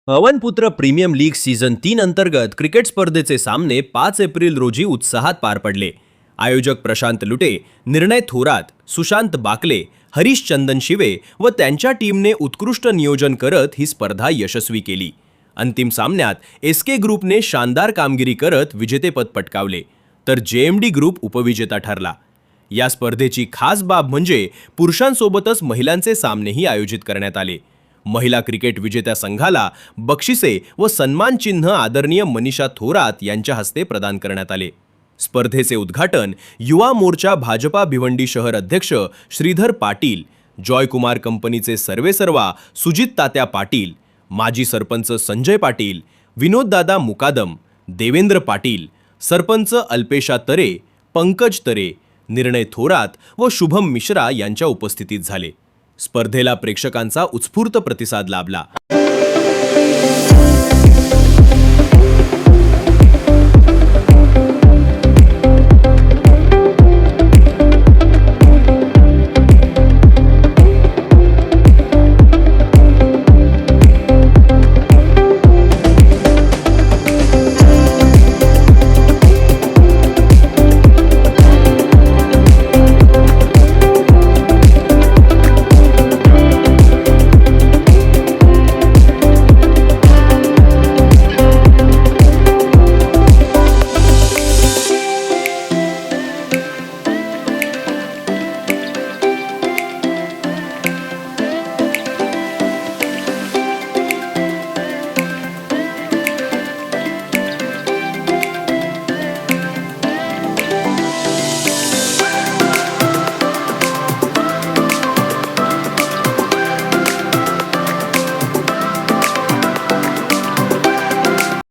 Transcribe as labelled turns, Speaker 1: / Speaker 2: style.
Speaker 1: Pawanputra premium league season 3 अंतर्गत cricket स्पर्धेचे सामने 5 एप्रिल रोजी उत्साहात पार पडले. आयोजक प्रशांत लुटे, निर्णय थोरात, सुशांत बाकले, हरीश चंदन शिवे व त्यांच्या टीमने उत्कृष्ट नियोजन करत ही स्पर्धा यशस्वी केली. अंतिम सामन्यात एसके ग्रुपने शानदार कामगिरी करत विजेतेपद पटकावले, तर जेएमडी ग्रुप उपविजेता ठरला. या स्पर्धेची खास बाब म्हणजे पुरुषांसोबतच महिलांचे सामनेही आयोजित करण्यात आले. महिला क्रिकेट विजेत्या संघाला बक्षिसे व सन्मान चिन्ह आदरणीय मनीषा थोरात यांच्या हस्ते प्रदान करण्यात आले. स्पर्धेचे उद्घाटन युवा मोर्चा भाजपा भिवंडी शहर अध्यक्ष श्रीधर पाटील, जॉयकुमार कंपनीचे सर्वेसर्वा सुजित तात्या पाटील, माजी सरपंच संजय पाटील, विनोददादा मुकादम, देवेंद्र पाटील, सरपंच अल्पेशा तरे, पंकज तरे, निर्णय थोरात व शुभम मिश्रा यांच्या उपस्थितीत झाले. स्पर्धेला प्रेक्षकांचा उत्स्फूर्त प्रतिसाद लाभला.